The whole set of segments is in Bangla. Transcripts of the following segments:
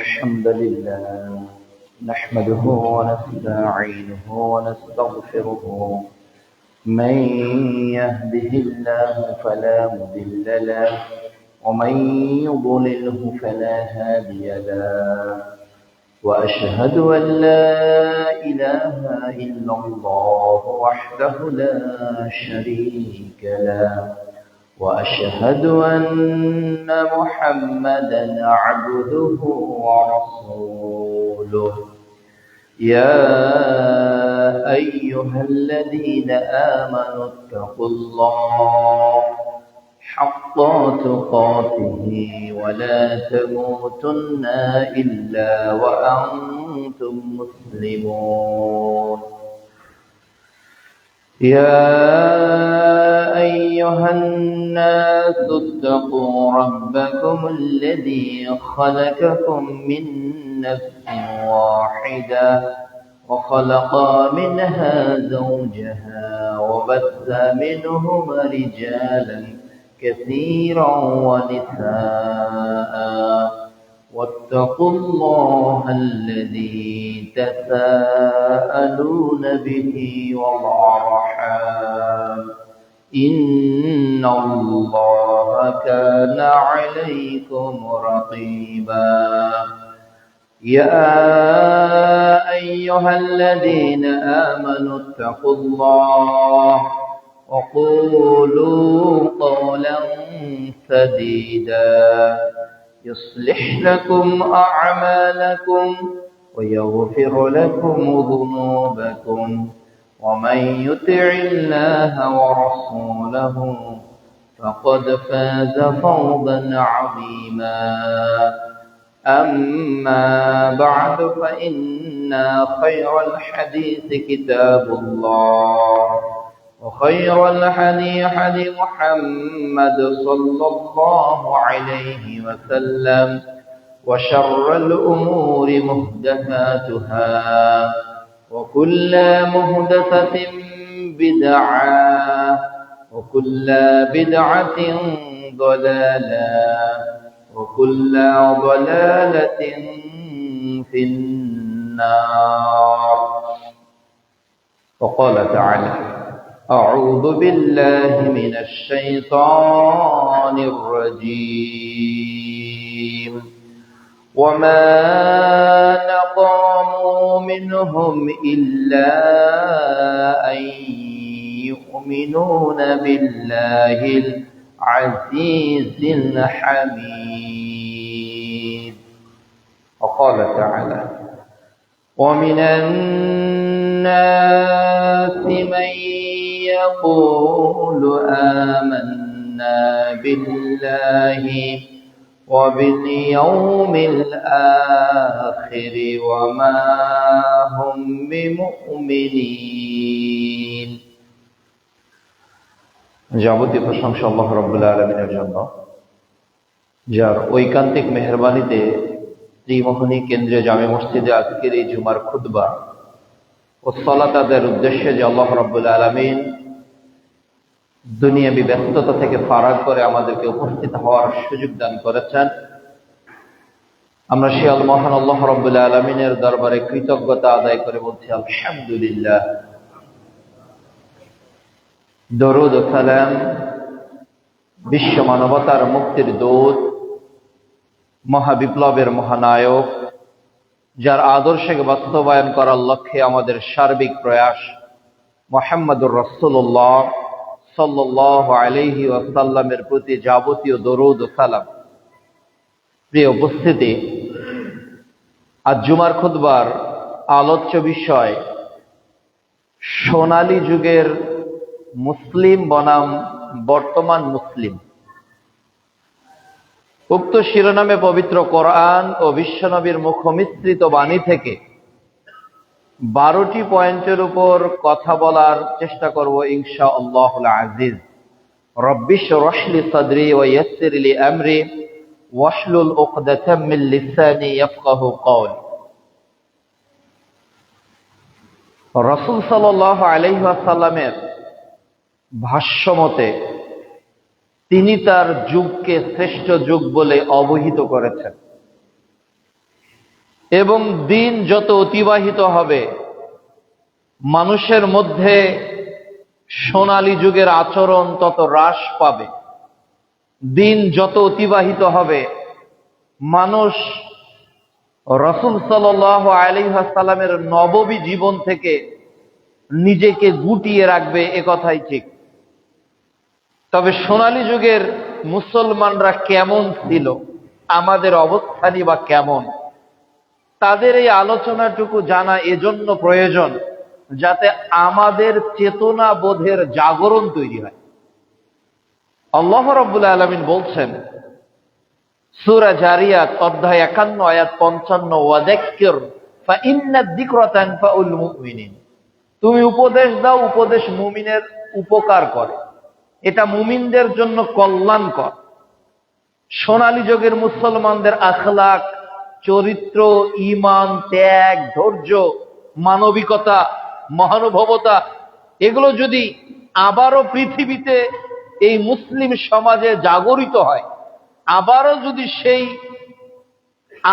الحمد لله نحمده ونستعينه ونستغفره من يهده الله فلا مضل له ومن يضلله فلا هادي له وأشهد أن لا إله إلا الله وحده لا شريك له وأشهد أن محمدا عبده ورسوله يا أيها الذين آمنوا اتقوا الله حق تقاته ولا تموتن إلا وأنتم مسلمون يا أيها الناس اتقوا ربكم الذي خلقكم من نفس واحدة وخلق منها زوجها وبث منهما رجالا كثيرا ونساء واتقوا الله الذي تساءلون به والأرحام إن الله كان عليكم رقيبا يا أيها الذين آمنوا اتقوا الله وقولوا قولا سديدا يصلح لكم أعمالكم ويغفر لكم ذنوبكم ومن يطع الله ورسوله فقد فاز فوزا عظيما أما بعد فإن خير الحديث كتاب الله وخير الهدي هدي محمد صلى الله عليه وسلم وشر الأمور محدثاتها وكل محدثة بدعة وكل بدعة ضلالة وكل ضلالة في النار. وقال تعالى: أعوذ بالله من الشيطان الرجيم وما نقاموا منهم إلا أن يؤمنون بالله العزيز الحميد. وقال تعالى: ومن الناس من يقول آمنا بالله وباليوم الآخر وما هم بمؤمنين। যাবতীয় প্রশংসা আল্লাহ রাব্বুল আলামিনের জন্য, যার ঐকান্তিক মেহেরবানিতে ত্রিমোহনী কেন্দ্রীয় জামে মসজিদে আজকের এই জুমার খুতবা ও সালাত আদায়ের উদ্দেশ্যে যে আল্লাহ রাব্বুল আলামিন দুনিয়াবী ব্যস্ততা থেকে ফারাগ করে আমাদেরকে উপস্থিত হওয়ার সুযোগ দান করেছেন, আমরা সেই মহান আল্লাহ রাব্বুল আলামিনের দরবারে কৃতজ্ঞতা আদায় করে বলছি আলহামদুলিল্লাহ। দরুদ ও সালাম বিশ্ব মানবতার মুক্তির দূত, মহাবিপ্লবের মহানায়ক, যার আদর্শকে বাস্তবায়ন করার লক্ষ্যে আমাদের সার্বিক প্রয়াস মুহাম্মদুর রাসূলুল্লাহ সাল্লাল্লাহু আলাইহি ওয়াসাল্লামের প্রতি যাবতীয় দরুদ ও সালাম। প্রিয় উপস্থিতি, আজ জুমার খুতবার আলোচ্য বিষয় সোনালী যুগের মুসলিম বনাম বর্তমান মুসলিম। উক্ত শিরোনামে পবিত্র কোরআন ও বিশ্বনবীর মুখমিশ্রিত বাণী থেকে 12টি পয়েন্টের উপর কথা বলার চেষ্টা করব ইনশাআল্লাহুল আজিজ। রব্বি শরহ লি সাদরি ওয়া ইয়াসসির লি আমরি ওয়াহলুল উকদাতাম মিন লিসানি ইয়াফকাহু কওলি। রাসূল সাল্লাল্লাহু আলাইহি ওয়াসাল্লামের ভাষ্যমতে তিনি তার যুগকে শ্রেষ্ঠ যুগ বলে অবহিত করেছেন। এবং দিন যত অতিবাহিত হবে মানুষের মধ্যে সোনালী যুগের আচরণ তত হ্রাস পাবে। দিন যত অতিবাহিত হবে মানুষ রাসূল সাল্লাল্লাহু আলাইহি ওয়াসাল্লামের নববী জীবন থেকে নিজেকে গুটিয়ে রাখবে, এ কথাই ঠিক। তবে সোনালী যুগের মুসলমানরা কেমন ছিল, আমাদের অবস্থানই বা কেমন, তাদের এই আলোচনাটুকু জানা এজন্য প্রয়োজন যাতে আমাদের চেতনা বোধের জাগরণ তৈরি হয়। আল্লাহ রাব্বুল আলামিন বলছেন সূরা জারিয়াত অধ্যায় 51 আয়াত 55, ওয়াযাক্কির ফাইন্নাদ যিকরা তানফাউল মুমিনিন। তুমি উপদেশ দাও, উপদেশ মুমিনের উপকার করে, এটা মুমিনদের জন্য কল্যাণকর। সোনালী যুগের মুসলমানদের আখলাক, চরিত্র, ঈমান, ত্যাগ, ধৈর্য, মানবিকতা, মহানুভবতা এগুলো যদি আবারও পৃথিবীতে এই মুসলিম সমাজে জাগরিত হয়, আবারও যদি সেই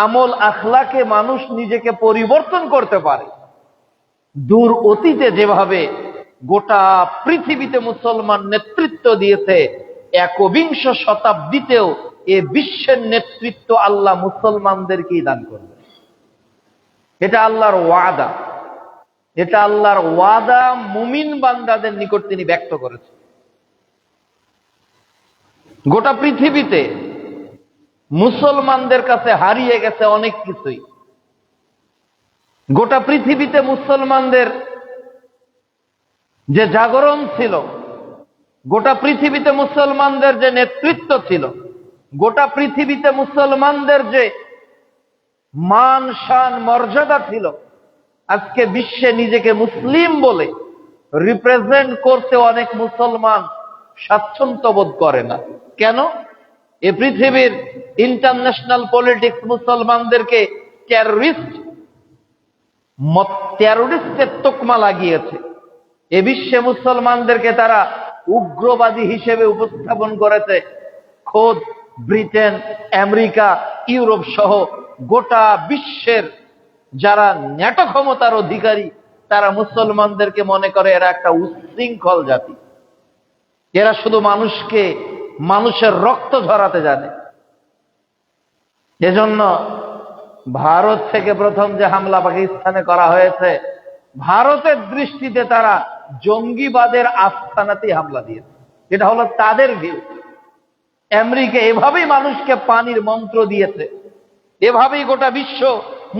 আমল আখলাকে মানুষ নিজেকে পরিবর্তন করতে পারে, দূর অতীতে যেভাবে গোটা পৃথিবীতে মুসলমান নেতৃত্ব দিয়েছে, একবিংশ শতাব্দীতেও এ বিশ্বের নেতৃত্ব আল্লাহ মুসলমানদেরকেই দান করবে। এটা আল্লাহর ওয়াদা, এটা আল্লাহর ওয়াদা মুমিন বান্দাদের নিকট তিনি ব্যক্ত করেছেন। গোটা পৃথিবীতে মুসলমানদের কাছে হারিয়ে গেছে অনেক কিছুই। গোটা পৃথিবীতে মুসলমানদের যে জাগরণ ছিল, গোটা পৃথিবীতে মুসলমানদের যে নেতৃত্ব ছিল, গোটা পৃথিবীতে মুসলমানদের যে মান শান মর্যাদা ছিল, আজকে বিশ্বে নিজেকে মুসলিম বলে রিপ্রেজেন্ট করতে অনেক মুসলমান স্বাচ্ছন্দ্য বোধ করে না। কেন? এ পৃথিবীর ইন্টারন্যাশনাল পলিটিক্স মুসলমানদেরকে টেররিস্টের তকমা লাগিয়েছে। এ বিশ্বে মুসলমানদেরকে তারা উগ্রবাদী হিসেবে উপস্থাপন করেছে। খোদ ব্রিটেন, আমেরিকা, ইউরোপ সহ গোটা বিশ্বের যারা ন্যাটো ক্ষমতার অধিকারী, তারা মুসলমানদেরকে মনে করে এরা একটা উচ্ছৃঙ্খল জাতি, এরা শুধু মানুষের রক্ত ঝরাতে জানে। এজন্য ভারত থেকে প্রথম যে হামলা পাকিস্তানে করা হয়েছে, ভারতের দৃষ্টিতে তারা জঙ্গিবাদের আস্তানাতেই হামলা দিয়েছে, এটা হলো তাদের ভিউ। আমেরিকা এভাবেই মানুষকে পানির মন্ত্র দিয়েছে, এভাবেই গোটা বিশ্ব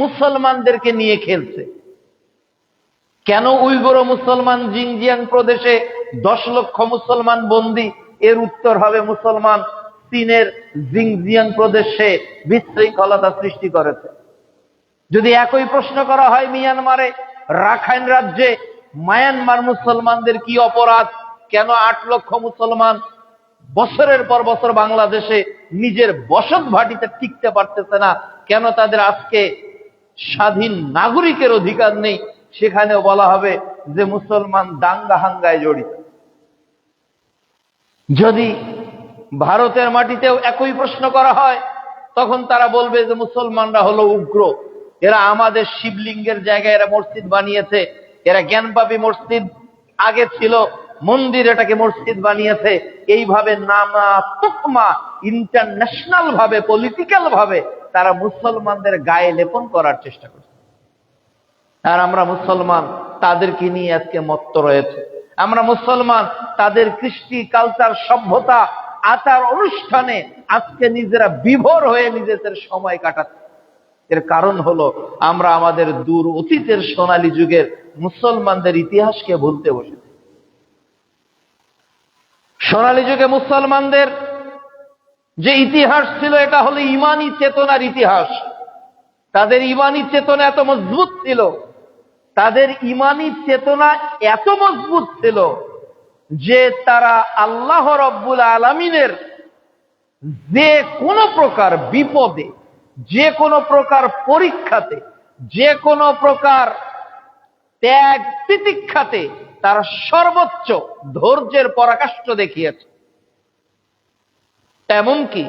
মুসলমানদেরকে নিয়ে খেলছে। কেন উইগুর মুসলমান জিনজিয়াং প্রদেশে 10 লক্ষ মুসলমান বন্দী? এর উত্তর হবে মুসলমান চীনের জিনজিয়াং প্রদেশে বিশৃঙ্খলতা সৃষ্টি করেছে। যদি একই প্রশ্ন করা হয় মিয়ানমারে, রাখাইন রাজ্যে মায়ানমার মুসলমানদের কি অপরাধ, কেন 8 লক্ষ মুসলমান বছরের পর বছর বাংলাদেশে নিজের বসত ভাটিতে টিকতে পারতেছে না, কেন তাদের আজকে স্বাধীন নাগরিকের অধিকার নেই? সেখানেও বলা হবে যে মুসলমান দাঙ্গা হাঙ্গায় জড়িত। যদি ভারতের মাটিতেও একই প্রশ্ন করা হয়, তখন তারা বলবে যে মুসলমানরা হলো উগ্র, এরা আমাদের শিবলিঙ্গের জায়গায় এরা মসজিদ বানিয়েছে, এরা জ্ঞানপাপী মসজিদ আগে ছিল মন্দির, এটাকে মসজিদ বানিয়েছে। এইভাবে নানা তুকমা ইন্টারন্যাশনাল ভাবে, পলিটিক্যাল ভাবে তারা মুসলমানদের গায়ে লেপন করার চেষ্টা করছে। আর আমরা মুসলমান তাদেরকে নিয়ে আজকে মত্ত রয়েছে। আমরা মুসলমান তাদের কৃষ্টি, কালচার, সভ্যতা, আচার অনুষ্ঠানে আজকে নিজেরা বিভোর হয়ে নিজেদের সময় কাটাচ্ছে। এর কারণ হলো আমরা আমাদের দূর অতীতের সোনালী যুগের মুসলমানদের ইতিহাসকে ভুলতে বসেছি। সোনালী যুগে মুসলমানদের যে ইতিহাস ছিল, এটা হলো ইমানি চেতনার ইতিহাস। তাদের ইমানি চেতনা এত মজবুত ছিল, তাদের ইমানি চেতনা এত মজবুত ছিল যে তারা আল্লাহ রব্বুল আলামিনের যে কোনো প্রকার বিপদে, যে কোনো প্রকার পরীক্ষাতে, যে কোনো প্রকার ত্যাগ তিতিক্ষাতে তারা সর্বোচ্চ ধৈর্যের পরাকাষ্ঠ দেখিয়েছে। এমনকি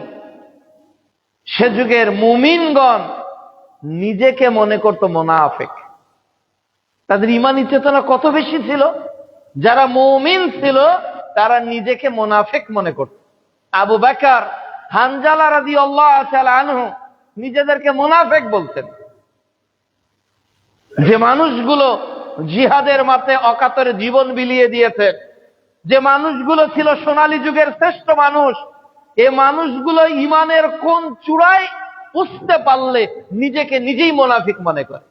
সে যুগের মুমিনগণ নিজেকে মনে করত মুনাফিক। তাদের ঈমানী চেতনা কত বেশি ছিল! যারা মুমিন ছিল তারা নিজেকে মুনাফিক মনে করত। আবু বকর, হানজালা রাদিয়াল্লাহু তাআলা আনহু নিজেদেরকে মুনাফিক বলতেন। যে মানুষগুলো জিহাদের মাঠে অকাতরে জীবন বিলিয়ে দিয়েছেন, যে মানুষগুলো ছিল সোনালী যুগের শ্রেষ্ঠ মানুষ, এ মানুষগুলো ঈমানের কোন চূড়ায় বুঝতে পারলে নিজেকে নিজেই মুনাফিক মনে করে।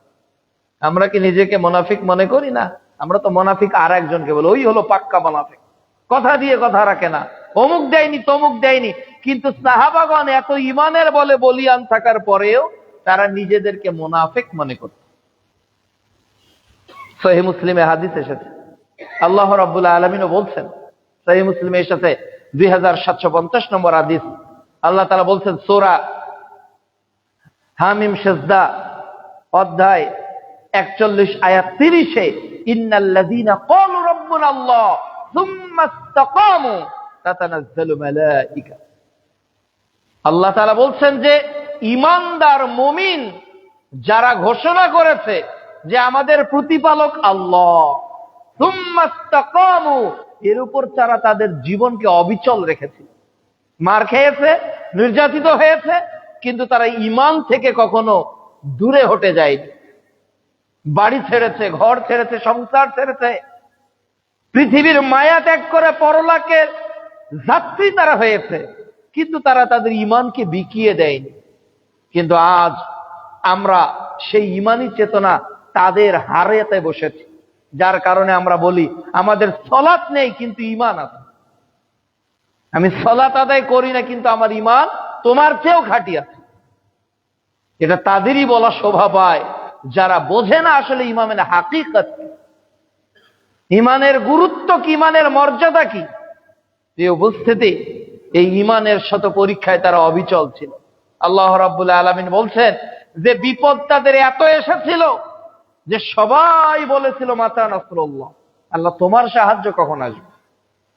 আমরা কি নিজেকে মুনাফিক মনে করি না? আমরা তো মুনাফিক আর একজনকে বলি, ওই হলো পাক্কা মুনাফিক, কথা দিয়ে কথা রাখে না, অমুক দেয়নি তমুক দেয়নি। কিন্তু সাহাবাগণ এত ঈমানের বলে বলিয়ান থাকার পরেও তারা নিজেদেরকে মুনাফিক মনে করত। সহিহ মুসলিমে হাদিস এসেছে, আল্লাহ রাব্বুল আলামিনও বলছেন, সহিহ মুসলিমে এসেছে 2750 নম্বর হাদিস, আল্লাহ তাআলা বলছেন সূরা হামিম সিজদা অধ্যায় 41 আয়াত 30-এ, ইন্নাল্লাযীনা ক্বালু রাব্বুনাল্লাহ সুম্মা ইসতাকামু তাতানাজ্জালু মালায়েকা। আল্লাহ তাআলা বলছেন যে ঈমানদার মুমিন যারা ঘোষণা করেছে যে আমাদের প্রতিপালক আল্লাহ, সুম্মা ইসতাকামু, এর উপর তারা তাদের জীবনকে অবিচল রেখেছে। মার খেয়েছে, নির্যাতিত হয়েছে, কিন্তু তারা ঈমান থেকে কখনো দূরে হটে যায়নি। বাড়ি ছেড়েছে, ঘর ছেড়েছে, সংসার ছেড়েছে, পৃথিবীর মায়া ত্যাগ করে পরলোকের যাত্রী তারা হয়েছে, কিন্তু তারা তাদের ঈমানকে বিকিয়ে দেয়নি। কিন্তু আজ আমরা সেই ঈমানী চেতনা তাদের হারাতে বসেছি, যার কারণে আমরা বলি আমাদের সালাত নেই কিন্তু ঈমান আছে। আমি সালাত আদায় করি না কিন্তু আমার ঈমান তোমার চেয়েও খাঁটি আছে। এটা তাদেরই বলা শোভা পায় যারা বোঝে না আসলে ঈমানের হাকিকত, ঈমানের গুরুত্ব কি, ঈমানের মর্যাদা কি। এই উপস্থিতি এই ঈমানের শত পরীক্ষায় তারা অবিচল ছিল। আল্লাহ রাব্বুল আলামিন বলছেন যে বিপদ তাদের এত এসেছিল যে সবাই বলেছিল মাতা নাসরুল্লাহ, আল্লাহ তোমার সাহায্য কখন আসবে।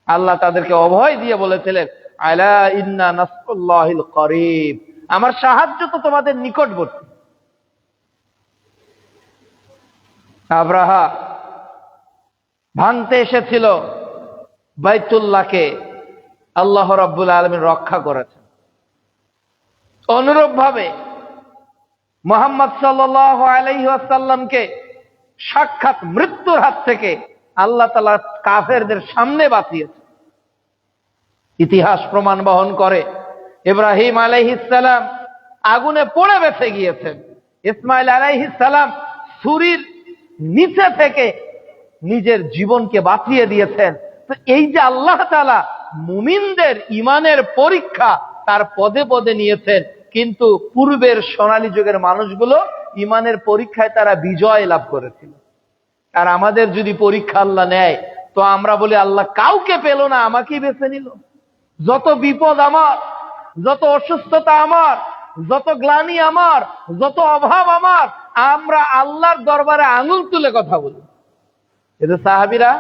আল্লাহ তাদেরকে অভয় দিয়ে বলেছিলেন আলা ইন্না নাসরুল্লাহিল করিব, আমার সাহায্য তো তোমাদের নিকটবর্তী। আব্রাহা ভাঙতে এসেছিল বাইতুল্লাহকে, আল্লাহ রাব্বুল আলামিন রক্ষা করেছেন। অনুরূপ ভাবে মুহাম্মদ সাল্লাল্লাহু আলাইহি ওয়াসাল্লামকে সাক্ষাৎ মৃত্যুর হাত থেকে আল্লাহ তাআলা কাফেরদের সামনে বাঁচিয়েছে। ইতিহাস প্রমাণ বহন করে ইব্রাহিম আলাইহিস সালাম আগুনে পড়ে বেঁচে গিয়েছেন, ইসমাইল আলাইহিস সালাম ছুরির নিচে থেকে নিজের জীবনকে বাঁচিয়ে দিয়েছেন। তো এই যে আল্লাহ তাআলা মুমিনদের ঈমানের পরীক্ষা তার পদে পদে নিয়েছেন, কিন্তু পূর্বের সোনালী যুগের মানুষগুলো ঈমানের পরীক্ষায় তারা বিজয় লাভ করেছিল। আর আমাদের যদি পরীক্ষা আল্লাহ নেয় তো আমরা বলি আল্লাহ কাউকে পেল না, আমাকেই বেছে নিল। যত বিপদ আমার, যত অসুস্থতা আমার, যত গ্লানি আমার, যত অভাব আমার, আমরা আল্লাহর দরবারে আঙুল তুলে কথা বলি। এটা সাহাবীরা,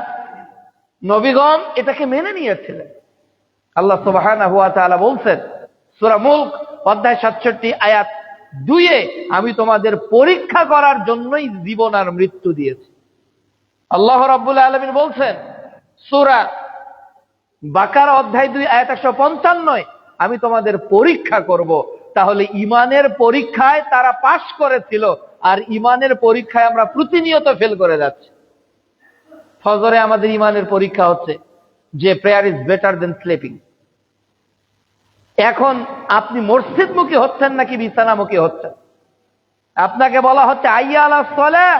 নবীগণ এটাকে মেনে নিয়েছিলেন। আল্লাহ সুবহানাহু ওয়া তাআলা বলছেন সূরা মুলক অধ্যায় 67 আয়াত 2-এ, আমি তোমাদের পরীক্ষা করার জন্যই জীবন আর মৃত্যু দিয়েছি। আল্লাহ রাব্বুল আলামিন বলছেন সূরা বাকারা অধ্যায় 2 আয়াত 155, আমি তোমাদের পরীক্ষা করব। তাহলে ঈমানের পরীক্ষায় তারা পাশ করেছিল, আর ঈমানের পরীক্ষায় আমরা প্রতিনিয়ত ফেল করে যাচ্ছি। ফজরে আমাদের ঈমানের পরীক্ষা হচ্ছে যে prayer is better then sleeping. এখন আপনি মসজিদমুখী হচ্ছেন নাকি বিছানামুখী হচ্ছেন? আপনাকে বলা হচ্ছে আইয়া আলাস সালাহ,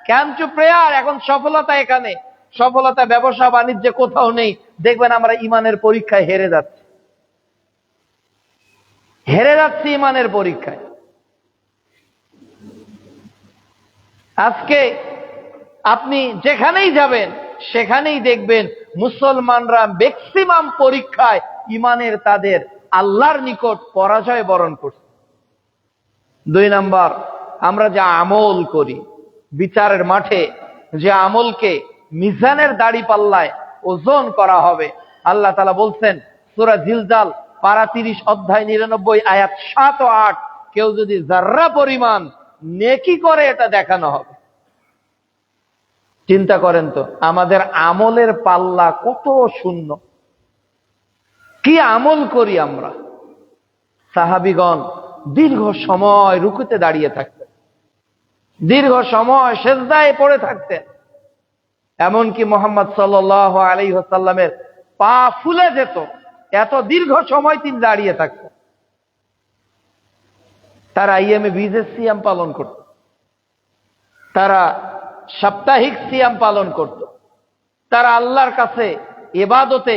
কাম টু প্রেয়ার। এখন সফলতা এখানে, সফলতা ব্যবসা বাণিজ্যে কোথাও নেই। দেখবেন আমরা ঈমানের পরীক্ষায় হেরে যাচ্ছি, হেরে যাচ্ছি ঈমানের পরীক্ষায়। আজকে আপনি যেখানেই যাবেন সেখানেই দেখবেন মুসলমানরা ম্যাক্সিমাম পরীক্ষায় ঈমানের তাদের আল্লাহর নিকট পরাজয় বরণ করছে। 2 নাম্বার, আমরা যে আমল করি বিচারের মাঠে, যে আমলকে মিজানের দাড়ি পাল্লায় ওজন করা হবে, আল্লাহ তাআলা বলছেন সূরা জিলজাল পারা 30 অধ্যায় 99 আয়াত 7 ও 8, কেউ যদি যাররা পরিমাণ নেকি করে এটা দেখানো হবে। চিন্তা করেন তো, আমাদের আমলের পাল্লা কত শূন্য। কি আমল করি আমরা? সাহাবীগণ দীর্ঘ সময় রুকুতে দাঁড়িয়ে থাকতেন, দীর্ঘ সময় সেজদায় পড়ে থাকতেন, এমনকি মুহাম্মদ সাল্লাল্লাহু আলাইহি ওয়াসাল্লামের পা ফুলে যেত, এত দীর্ঘ সময় তিনি দাঁড়িয়ে থাকতেন। তারা আইএমএ বীজের সিয়াম পালন করত, তারা সাপ্তাহিক সিয়াম পালন করত, তারা আল্লাহর কাছে ইবাদতে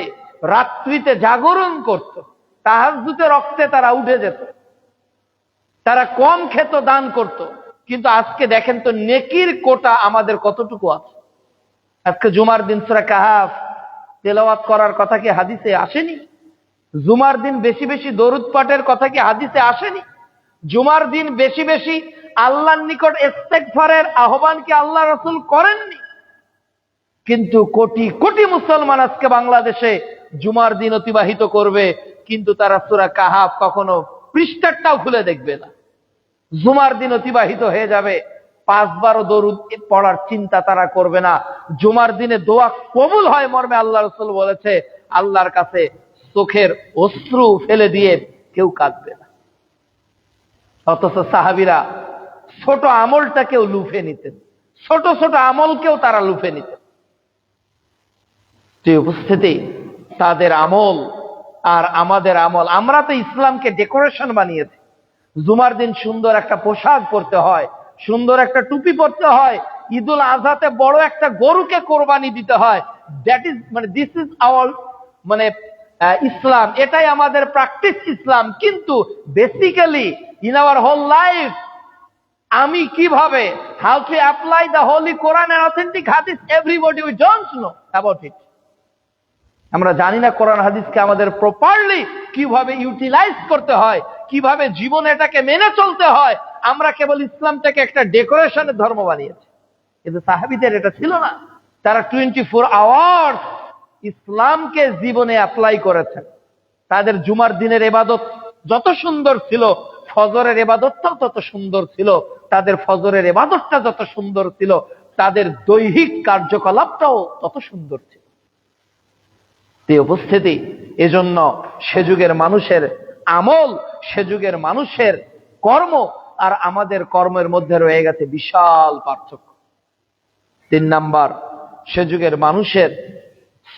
রাত্রিতে জাগরণ করত, তাহাজ্জুদে রক্তে তারা উঠে যেত, তারা কম খেত, দান করত। কিন্তু আজকে দেখেন তো নেকির কোটা আমাদের কতটুকু আছে। আজকে জুমার দিন সূরা কাহাফ তেলাওয়াত করার কথা কি হাদিসে আসেনি? জুমার দিন বেশি বেশি দরুদ পাঠের কথা কি হাদিসে আসেনি? জুমার দিন বেশি বেশি আল্লাহর নিকট ইস্তেগফারের আহ্বান কি আল্লাহ রাসূল করেননি? কিন্তু কোটি কোটি মুসলমান আজকে বাংলাদেশে জুমার দিন অতিবাহিত করবে, কিন্তু তারা সূরা কাহাফ কখনো পৃষ্ঠাটাও খুলে দেখবে না। জুমার দিন অতিবাহিত হয়ে যাবে, 5 বার দরুদ পড়ার চিন্তা তারা করবে না। জুমার দিনে দোয়া কবুল হয় মর্মে আল্লাহ রাসূল বলেছে, আল্লাহর কাছে চোখের অশ্রু ফেলে দিয়ে কেউ কাঁদবে না। অথচ সাহাবীরা ছোট আমলটাকেও লুফে নিতেন, ছোট ছোট আমলকেও তারা লুফে নিতেন। যে উপস্থিতি, তাদের আমল আর আমাদের আমল, আমরা তো ইসলামকে ডেকোরেশন বানিয়েছি। জুমার দিন সুন্দর একটা পোশাক পরতে হয়, সুন্দর একটা টুপি পরতে হয়, ঈদুল আজহাতে বড় একটা গরুকে কোরবানি দিতে হয়। That is this is our Islam, এটাই আমাদের প্র্যাকটিস ইসলাম। কিন্তু basically in our whole life আমি কিভাবে, how to apply the holy Quran and authentic hadith, everybody we don't know about it. আমরা জানি না কোরআন হাদিসকে আমাদের প্রপারলি কিভাবে ইউটিলাইজ করতে হয়, কিভাবে জীবনে এটাকে মেনে চলতে হয়। আমরা কেবল ইসলামটাকে একটা ডেকোরেশনের ধর্ম বানিয়েছি, কিন্তু সাহাবীদের এটা ছিল না। তারা 24 আওয়ার্স ইসলামকে জীবনে অ্যাপ্লাই করেছেন। তাদের জুমার দিনের ইবাদত যত সুন্দর ছিল, ফজরের ইবাদতটাও তত সুন্দর ছিল। তাদের ফজরের ইবাদতটা যত সুন্দর ছিল, তাদের দৈহিক কার্যকলাপটাও তত সুন্দর ছিল। উপস্থিতি, এজন্য সে যুগের মানুষের আমল, সে যুগের মানুষের কর্ম আর আমাদের কর্মের মধ্যে রয়ে গেছে বিশাল পার্থক্য। 3 নাম্বার, সে যুগের মানুষের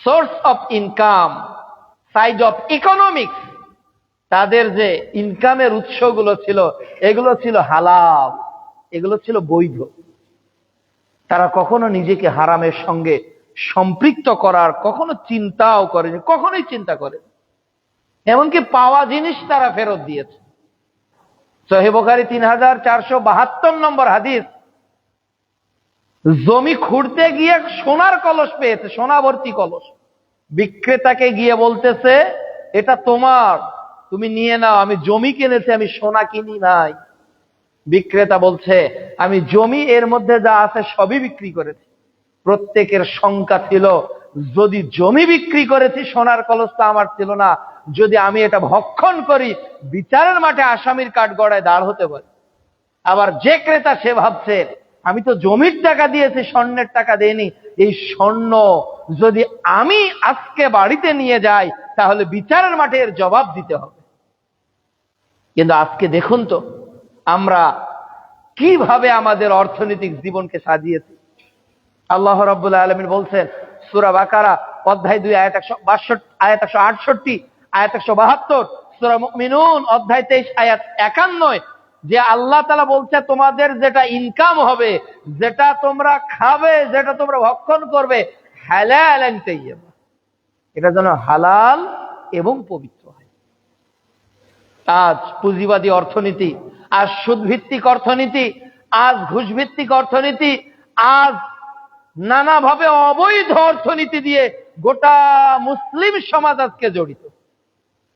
source of income, side of economics, তাদের যে ইনকামের উৎসগুলো ছিল, এগুলো ছিল হালাল, এগুলো ছিল বৈধ। তারা কখনো নিজেকে হারামের সঙ্গে সম্পৃক্ত করার কখনো চিন্তাও করেনি, কখনোই চিন্তা করেনি। এমনকি পাওয়া জিনিস তারা ফেরত দিয়েছে। সহিহ বুখারী 3472 নম্বর হাদিস, জমি খুঁড়তে গিয়ে সোনার কলস পেয়েছে, সোনা ভর্তি কলস। বিক্রেতাকে গিয়ে বলতেছে, এটা তোমার, তুমি নিয়ে নাও, আমি জমি কিনেছি, আমি সোনা কিনি নাই। বিক্রেতা বলছে, আমি জমি এর মধ্যে যা আছে সবই বিক্রি করেছি। প্রত্যেকের শঙ্কা ছিল, যদি জমি বিক্রি করেছি, সোনার কলস তো আমার ছিল না, যদি আমি এটা ভক্ষণ করি, বিচারের মাঠে আসামির কাঠগড়ায় দাঁড় হতে পারে। আবার যে ক্রেতা, সে ভাবছে, আমি তো জমির টাকা দিয়েছি, স্বর্ণের টাকা দেইনি, এই স্বর্ণ যদি আমি আজকে বাড়িতে নিয়ে যাই, তাহলে বিচারের মাঠে এর জবাব দিতে হবে। কিন্তু আজকে দেখুন তো আমরা কিভাবে আমাদের অর্থনৈতিক জীবনকে সাজিয়েছি। আল্লাহ রাব্বুল আলামিন বলছেন সূরা বাকারা অধ্যায় 2 আয়াত 168, আয়াত 172, সূরা মুমিনুন অধ্যায় 23 আয়াত 51, যে আল্লাহ তাআলা বলছে, তোমাদের যেটা ইনকাম হবে, যেটা তোমরা খাবে, যেটা তোমরা ভক্ষণ করবে, হালালান তাইয়্যিবা, এটা যেন হালাল এবং পবিত্র হয়। আজ পুঁজিবাদী অর্থনীতি, আজ সুদভিত্তিক অর্থনীতি, আজ ঘুষভিত্তিক অর্থনীতি, আজ নানাভাবে অবৈধ অর্থনীতি দিয়ে গোটা মুসলিম সমাজ আজকে জড়িত।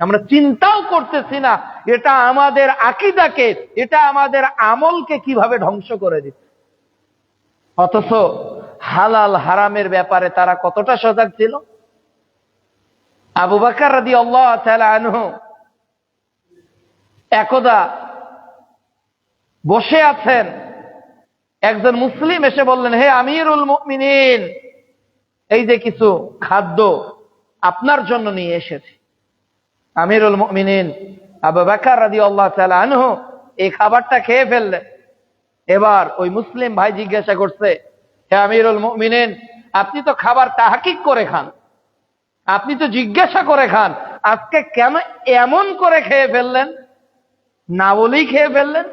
আমরা চিন্তাও করতেছি না এটা আমাদের আকীদাকে, এটা আমাদের আমলকে কিভাবে ধ্বংস করে দিচ্ছে। অথচ হালাল হারামের ব্যাপারে তারা কতটা সজাগ ছিল। আবু বকর রাদিয়াল্লাহু তাআলা আনহু একদা বসে আছেন, একজন মুসলিম এসে বললেন, হে আমিরুল মুমিনিন, এই যে কিছু খাদ্য আপনার জন্য নিয়ে এসেছি। আমিরুল মুমিনিন আবু বকর রাদিয়াল্লাহু তাআলা আনহু এই খাবারটা খেয়ে ফেললেন। এবার ওই মুসলিম ভাই জিজ্ঞাসা করছে, হে আমিরুল মুমিনিন, আপনি তো খাবার তাহকিক করে খান, আপনি তো জিজ্ঞাসা করে খান, আজকে কেন এমন করে খেয়ে ফেললেন, না বলেই খেয়ে ফেললেন?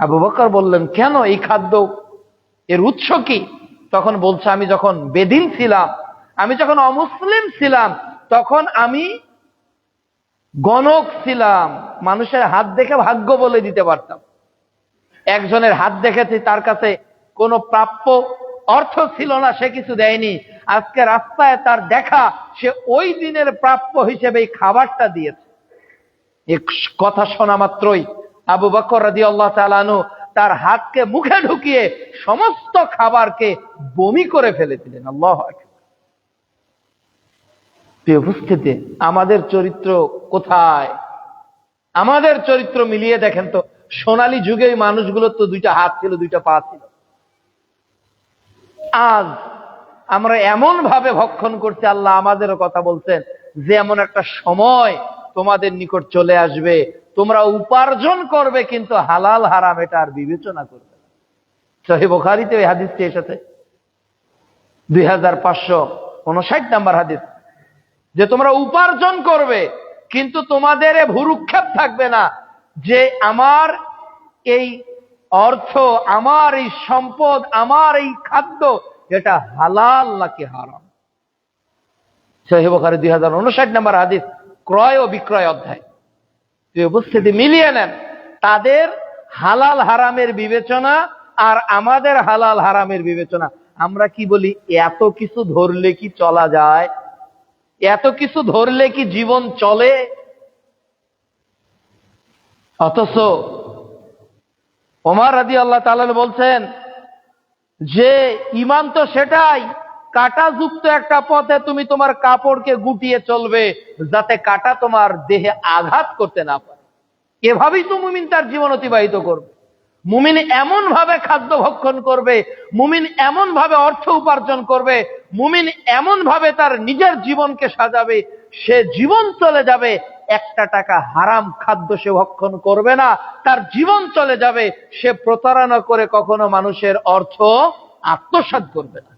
আবু বকর বললেন, কেন, এই খাদ্য এর উৎস কি? তখন বলছে, আমি যখন বেদিন ছিলাম, আমি যখন অমুসলিম ছিলাম, তখন আমি গণক ছিলাম, মানুষের হাত দেখে ভাগ্য বলে দিতে পারতাম। একজনের হাত দেখেছি, তার কাছে কোনো প্রাপ্য অর্থ ছিল না, সে কিছু দেয়নি, আজকে রাস্তায় তার দেখা, সে ওই দিনের প্রাপ্য হিসেবে এই খাবারটা দিয়েছে। এই কথা শোনা মাত্রই আবু বকর রাদিয়াল্লাহু তাআলা আনহু তার হাতকে মুখে ঢুকিয়ে সমস্ত খাবারকে বমি করে ফেলেছিলেন। আল্লাহু আকবার। প্রিয় উপস্থিতি, আমাদের চরিত্র কোথায়? আমাদের চরিত্র মিলিয়ে দেখেন তো, সোনালী যুগে এই মানুষগুলোর তো দুইটা হাত ছিল, দুইটা পা ছিল। আজ আমরা এমন ভাবে ভক্ষণ করছি, আল্লাহ আমাদেরও কথা বলছেন যে এমন একটা সময় তোমাদের নিকট চলে আসবে, তোমরা উপার্জন করবে কিন্তু হালাল হারাম এটা আর বিবেচনা করবে না। সহিহ বুখারীতে এই হাদিসটি এসেছে, 2559 নম্বর হাদিস, যে তোমরা উপার্জন করবে কিন্তু তোমাদের ভুরুক্ষেপ থাকবে না যে আমার এই অর্থ, আমার এই সম্পদ, আমার এই খাদ্য এটা হালাল নাকি হারাম। সহিহ বুখারী 2059 নম্বর হাদিস, ক্রয় ও বিক্রয় অধ্যায়। উপস্থিতি মিলিয়ে নেন, তাদের হালাল হারামের বিবেচনা আর আমাদের হালাল হারামের বিবেচনা। আমরা কি বলি, এত কিছু ধরলে কি চলা যায়, এত কিছু ধরলে কি জীবন চলে? অথচ ওমর রাদিয়াল্লাহু তাআলা বলছেন যে ঈমান তো সেটাই, কাঁটাযুক্ত একটা পথে তুমি তোমার কাপড়কে গুটিয়ে চলবে যাতে কাঁটা তোমার দেহে আঘাত করতে না পারে। এভাবেই তো মুমিন তার জীবন অতিবাহিত করবে। মুমিন এমন ভাবে খাদ্য ভক্ষণ করবে, মুমিন এমন ভাবে অর্থ উপার্জন করবে, মুমিন এমন ভাবে তার নিজের জীবনকে সাজাবে, সে জীবন চলে যাবে, একটা টাকা হারাম খাদ্য সে ভক্ষণ করবে না, তার জীবন চলে যাবে, সে প্রতারণা করে কখনো মানুষের অর্থ আত্মসাৎ করবে না।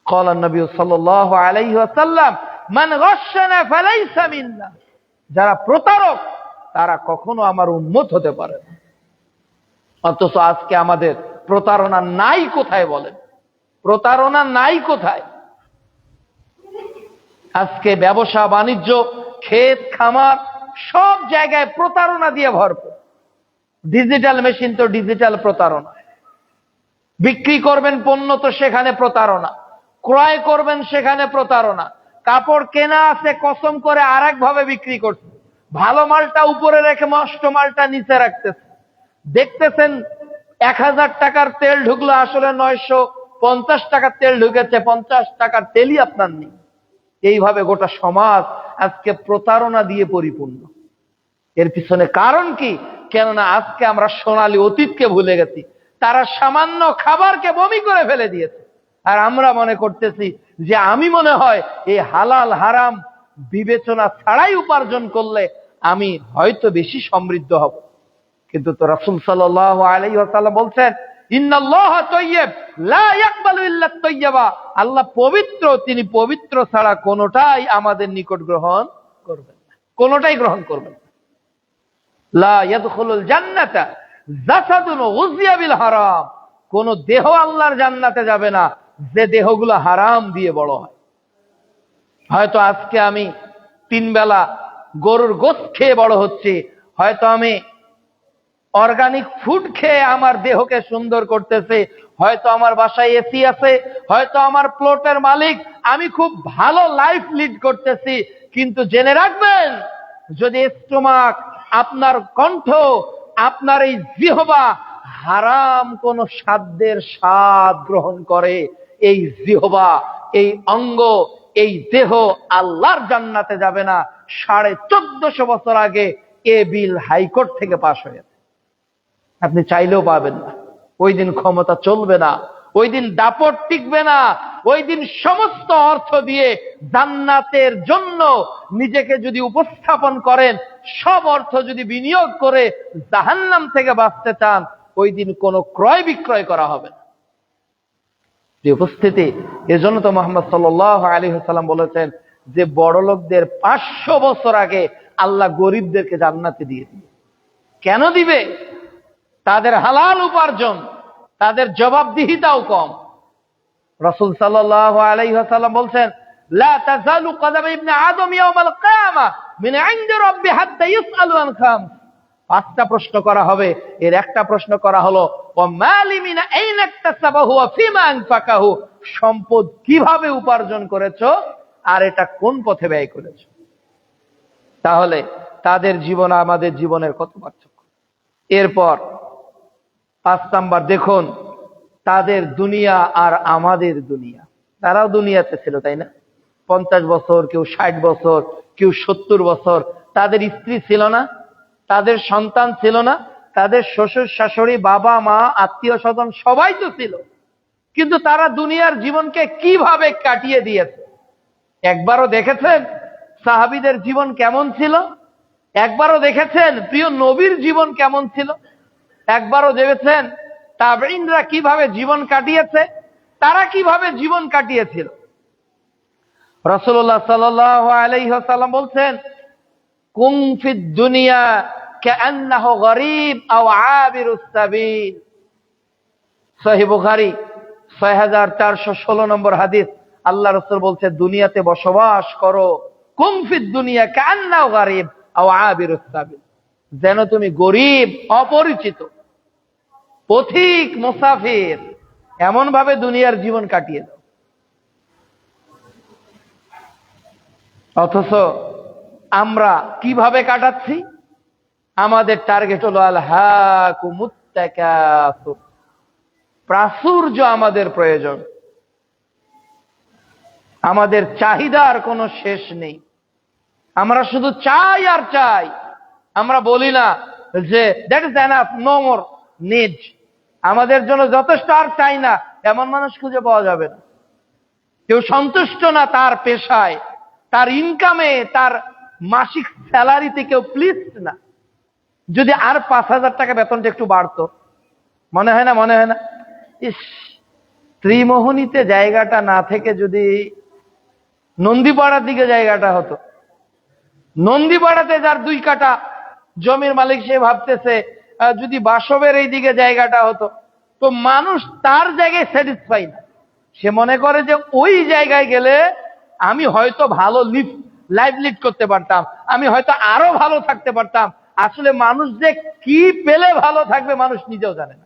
قال النبي صلى الله عليه وسلم من غشنا فليس منا, যারা প্রতারক তারা কখনো আমার উম্মত হতে পারে না। অথচ আজকে আমাদের প্রতারণা নাই কোথায় বলেন? প্রতারণা নাই কোথায়? আজকে ব্যবসা বাণিজ্য, ক্ষেত খামার সব জায়গায় প্রতারণা দিয়ে ভরপুর। ডিজিটাল মেশিন তো ডিজিটাল প্রতারণা, বিক্রি করবেন পণ্য তো সেখানে প্রতারণা, ক্রয় করবেন সেখানে প্রতারণা, কাপড় কেনা আছে কসম করে আরেক ভাবে বিক্রি করছে, ভালো মালটা উপরে রেখে নষ্ট মালটা নিচে রাখতেছে। দেখতেছেন 1000 টাকার তেল ঢুকলো, আসলে 950 টাকার তেল ঢুকেছে, 50 টাকার তেলই আপনার নেই। এইভাবে গোটা সমাজ আজকে প্রতারণা দিয়ে পরিপূর্ণ। এর পিছনে কারণ কি? কেননা আজকে আমরা সোনালী অতীতকে ভুলে গেছি। তারা সামান্য খাবারকে বমি করে ফেলে দিয়েছে, আর আমরা মনে করতেছি যে আমি মনে হয় এই হালাল হারাম বিবেচনা ছাড়াই উপার্জন করলে আমি হয়তো বেশি সমৃদ্ধ হব। কিন্তু তো রাসূল সাল্লাল্লাহু আলাইহি ওয়াসাল্লাম বলছেন, ইন্নাল্লাহা তাইয়্যিব লা ইয়াকবালু ইল্লা তাইয়্যিবা, আল্লাহ পবিত্র, তিনি পবিত্র ছাড়া কোনোটাই আমাদের নিকট গ্রহণ করবেন না, কোনোটাই গ্রহণ করবেন না। লা ইয়াদখুলুল জান্নাতা জাসাদুন গুযিয়া বিল হারাম, কোন দেহ আল্লাহর জান্নাতে যাবে না যে দেহগুলো হারাম দিয়ে বড় হয়। হয়তো আজকে আমি 3 বেলা গরুর গোশত খেয়ে বড় হচ্ছে, হয়তো আমি অর্গানিক ফুড খেয়ে আমার দেহকে সুন্দর করতেছে, হয়তো আমার বাসায় এসি আছে, হয়তো আমার প্লটের মালিক, আমি খুব ভালো লাইফ লিড করতেছি। কিন্তু জেনে রাখবেন, যদি স্টোমাক, আপনার কণ্ঠ, আপনার এই জিহ্বা হারাম কোন খাদ্যের স্বাদ গ্রহণ করে, এই জিহ্বা, এই অঙ্গ, এই দেহ আল্লাহর জান্নাতে যাবে না। 1450 বছর আগে এ বিল হাইকোর্ট থেকে পাশ হয়েছে। আপনি চাইলেও পাবেন না। ওই দিন ক্ষমতা চলবে না, ওই দিন দাপট টিকবে না। ওই দিন সমস্ত অর্থ দিয়ে জান্নাতের জন্য নিজেকে যদি উপস্থাপন করেন, সব অর্থ যদি বিনিয়োগ করে জাহান্নাম থেকে বাঁচতে চান, ওই দিন কোনো ক্রয় বিক্রয় করা হবে না। যে উপস্থিতি, এজন্য তো মুহাম্মদ সাল্লাল্লাহু আলাইহি ওয়াসাল্লাম বলেছেন যে বড় লোকদের 500 বছর আগে আল্লাহ গরিবদেরকে জান্নাতে দিয়ে দিবে। কেন দিবে? তাদের হালাল উপার্জন, তাদের জবাবদিহিতাও কম। রাসূল সাল্লাল্লাহু আলাইহি ওয়াসাল্লাম বলছেন, লা তাযালু কদাম ইবনে আদম ইয়াউমাল কিয়ামা মিন ইনদি রাব্বি হাত্তা ইসআলু আন খামস। 5টা প্রশ্ন করা হবে, এর একটা প্রশ্ন করা হলো ওয়া মালি মিন আইনা ইকতাসাবাহু ওয়া ফিমা আনফাকাহু। সম্পদ কিভাবে উপার্জন করেছো আর এটা কোন পথে ব্যয় করেছো। তাহলে তাদের জীবন আমাদের জীবনের কত পার্থক্য। এরপর 5 নাম্বার দেখুন, তাদের দুনিয়া আর আমাদের দুনিয়া। তারাও দুনিয়াতে ছিল, তাই না? 50 বছর, কেউ 60 বছর, কেউ 70 বছর। তাদের স্ত্রী ছিল না, তাদের সন্তান ছিল না, তাদের শ্বশুর শাশুড়ি, বাবা মা, আত্মীয় স্বজন সবাই তো ছিল। কিন্তু তারা দুনিয়ার জীবনকে কিভাবে কাটিয়ে দিয়েছে। একবারও দেখেছেন সাহাবীদের জীবন কেমন ছিল? একবারও দেখেছেন প্রিয় নবীর জীবন কেমন ছিল? একবারও দেখেছেন তাবেঈনরা কিভাবে জীবন কাটিয়েছে? তারা কিভাবে জীবন কাটিয়েছিল? রাসূলুল্লাহ সাল্লাল্লাহু আলাইহি ওয়াসাল্লাম বলছেন, কুন ফিদ দুনিয়া কাআন্নাহু গরীব আও আবিরুস সাবিল। সহিহ বুখারী 6416 নম্বর হাদিস। আল্লাহ রাসূল বলছে, দুনিয়াতে বসবাস করো, কুন ফিদ দুনিয়া কাআন্নাহু গরীব আও আবিরুস সাবিল, যেন তুমি গরীব, অপরিচিত, পথিক, মুসাফির, এমন ভাবে দুনিয়ার জীবন কাটিয়ে দাও। অথচ আমরা কিভাবে কাটাচ্ছি? আমাদের টার্গেট হলো আলহাকুমুত তাকাসুর, প্রাচুর্য আমাদের প্রয়োজন। আমাদের চাহিদার কোনো শেষ নেই। আমরা শুধু চাই আর চাই। আমরা বলি না যে that is enough, no more need, আমাদের জন্য যথেষ্ট, আর চাই না। এমন মানুষ খুঁজে পাওয়া যাবে না। কেউ সন্তুষ্ট না তার পেশায়, তার ইনকামে, তার মাসিক স্যালারিতে কেউ প্লিজ না। যদি আর 5000 টাকা বেতনটা একটু বাড়তো, মনে হয় না? মনে হয় না? ইস, ত্রিমোহনীতে জায়গাটা না থেকে যদি নন্দীপাড়ার দিকে জায়গাটা হতো। নন্দীপাড়াতে যার 2 কাঠা জমির মালিক, সে ভাবতেছে যদি বাসবের এই দিকে জায়গাটা হতো। তো মানুষ তার জায়গায় স্যাটিসফাই না। সে মনে করে যে ওই জায়গায় গেলে আমি হয়তো ভালো লাইফ লিড করতে পারতাম, আমি হয়তো আরো ভালো থাকতে পারতাম। আসলে মানুষ যে কি পেলে ভালো থাকবে মানুষ নিজেও জানে না।